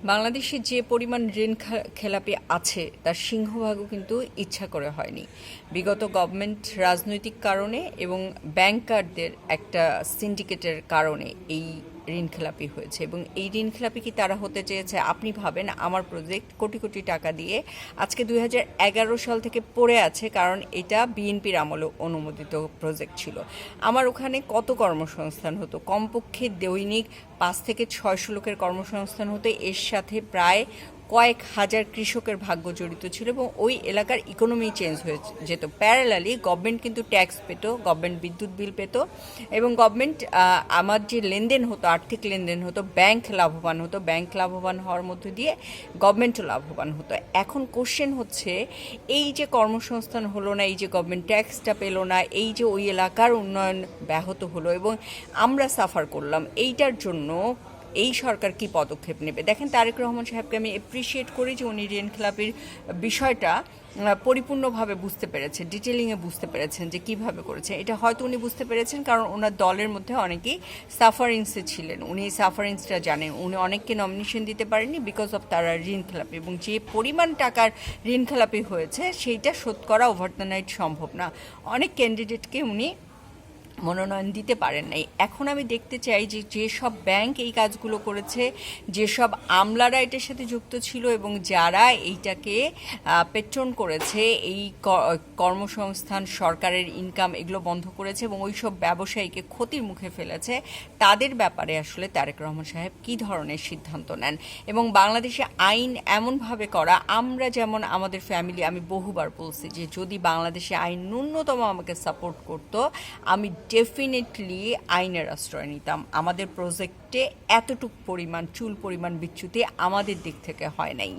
বাংলাদেশে যে পরিমাণ ঋণ খেলাপি আছে তার সিংহভাগও কিন্তু ইচ্ছা করে হয়নি। বিগত গভর্নমেন্ট রাজনৈতিক কারণে এবং ব্যাংকারদের একটা সিন্ডিকেটের কারণে এই ঋণ খেলাপি হয়েছে। এবং এই ঋণ খেলাপি কি তারা হতে চেয়েছে? আপনি ভাবেন, আমার প্রজেক্ট কোটি কোটি টাকা দিয়ে আজকে 2011 সাল থেকে পড়ে আছে, কারণ এটা বিএনপির আমলে অনুমোদিত প্রজেক্ট ছিল। আমার ওখানে কত কর্মসংস্থান হতো? কমপক্ষে দৈনিক 5 থেকে 600 লোকের কর্মসংস্থান হতো। এর সাথে প্রায় কয়েক হাজার কৃষকের ভাগ্য জড়িত ছিল এবং ওই এলাকার ইকোনমি চেঞ্জ হয়ে যেত। প্যারালালি গভর্নমেন্ট কিন্তু ট্যাক্স পেত, গভর্নমেন্ট বিদ্যুৎ বিল পেত এবং গভর্নমেন্ট আমার যে লেনদেন হতো, আর্থিক লেনদেন হতো, ব্যাংক লাভবান হতো। ব্যাংক লাভবান হওয়ার মধ্য দিয়ে গভর্নমেন্টও লাভবান হতো। এখন কোশ্চেন হচ্ছে, এই যে কর্মসংস্থান হলো না, এই যে গভর্নমেন্ট ট্যাক্সটা পেলো না, এই যে ওই এলাকার উন্নয়ন ব্যাহত হলো এবং আমরা সাফার করলাম, এইটার জন্য এই সরকার কি পদক্ষেপ নেবে? দেখেন, তারেক রহমান সাহেবকে আমি অ্যাপ্রিসিয়েট করি যে উনি ঋণ খেলাপির বিষয়টা পরিপূর্ণভাবে বুঝতে পেরেছেন, ডিটেলিংয়ে বুঝতে পেরেছেন যে কিভাবে করেছে। এটা হয়তো উনি বুঝতে পেরেছেন কারণ ওনার দলের মধ্যে অনেকেই সাফারিংসে ছিলেন, উনি এই সাফারিংসটা জানেন। উনি অনেককে নমিনেশন দিতে পারেননি বিকজ অফ তারা ঋণ খেলাপি, এবং যে পরিমাণ টাকার ঋণ খেলাপি হয়েছে সেইটা শোধ করা ওভার দ্য নাইট সম্ভব না। অনেক ক্যান্ডিডেটকে উনি মনোনয়ন দিতে পারেন নাই। এখন আমি দেখতে চাই যে যেসব ব্যাংক এই কাজগুলো করেছে, যেসব আমলারা এটার সাথে যুক্ত ছিল এবং যারা এইটাকে পেট্রন করেছে, এই কর্মসংস্থান, সরকারের ইনকাম এগুলো বন্ধ করেছে এবং ওই সব ব্যবসায়ীকে ক্ষতির মুখে ফেলেছে, তাদের ব্যাপারে আসলে তারেক রহমান সাহেব কী ধরনের সিদ্ধান্ত নেন। এবং বাংলাদেশে আইন এমনভাবে করা, আমরা যেমন আমাদের ফ্যামিলি, আমি বহুবার বলছি যে যদি বাংলাদেশে আইন ন্যূনতম আমাকে সাপোর্ট করতো, আমি ডেফিনেটলি আইনের আশ্রয় নিতাম। আমাদের প্রজেক্টে এতটুক পরিমাণ চুল পরিমাণ বিচ্যুতি আমাদের দিক থেকে হয় নাই।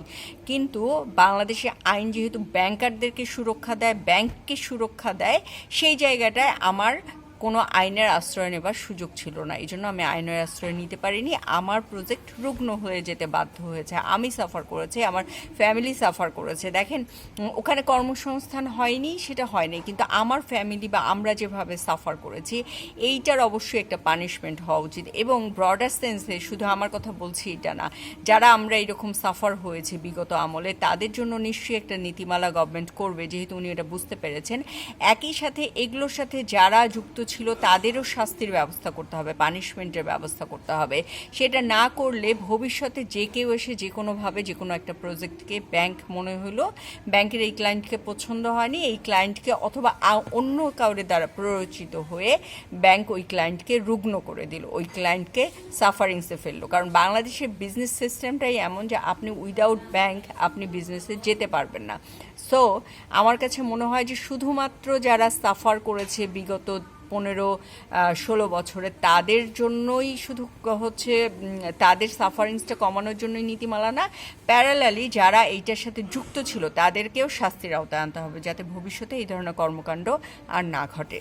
কিন্তু বাংলাদেশে আইন যেহেতু ব্যাংকারদেরকে সুরক্ষা দেয়, ব্যাংককে সুরক্ষা দেয়, সেই জায়গাটায় আমার কোনো আইনের আশ্রয় নেবার সুযোগ ছিল না। এই জন্য আমি আইনের আশ্রয় নিতে পারিনি। আমার প্রজেক্ট রুগ্ন হয়ে যেতে বাধ্য হয়েছে। আমি সাফার করেছি, আমার ফ্যামিলি সাফার করেছে। দেখেন, ওখানে কর্মসংস্থান হয়নি, সেটা হয়নি, কিন্তু আমার ফ্যামিলি বা আমরা যেভাবে সাফার করেছি, এইটার অবশ্যই একটা পানিশমেন্ট হওয়া উচিত। এবং ব্রডার সেন্সে শুধু আমার কথা বলছি এটা না, যারা আমরা এরকম সাফার হয়েছে বিগত আমলে, তাদের জন্য নিশ্চয়ই একটা নীতিমালা গভর্নমেন্ট করবে, যেহেতু উনি এটা বুঝতে পেরেছেন। একই সাথে এগুলোর সাথে যারা যুক্ত ছিল তাদেরও শাস্তির ব্যবস্থা করতে হবে, পানিশমেন্টের ব্যবস্থা করতে হবে। সেটা না করলে ভবিষ্যতে যে কেউ এসে যে কোনোভাবে যে কোনো একটা প্রজেক্টকে, ব্যাংক মনে হলো ব্যাংকের এই ক্লায়েন্টকে পছন্দ হয়নি, এই ক্লায়েন্টকে অথবা অন্য কাউরে দ্বারা প্ররোচিত হয়ে ব্যাংক ওই ক্লায়েন্টকে রুগ্ন করে দিল, ওই ক্লায়েন্টকে সাফারিংসে ফেললো। কারণ বাংলাদেশের বিজনেস সিস্টেমটাই এমন যে আপনি উইদাউট ব্যাংক আপনি বিজনেসে যেতে পারবেন না। সো আমার কাছে মনে হয় যে শুধুমাত্র যারা সাফার করেছে বিগত 15-16 বছরে, তাদের জন্যই শুধু হচ্ছে, তাদের সাফারিংসটা কমানোর জন্যই নীতিমালা না, প্যারালালি যারা এইটার সাথে যুক্ত ছিল তাদেরকেও শাস্তির আওতায় আনতে হবে, যাতে ভবিষ্যতে এই ধরনের কর্মকাণ্ড আর না ঘটে।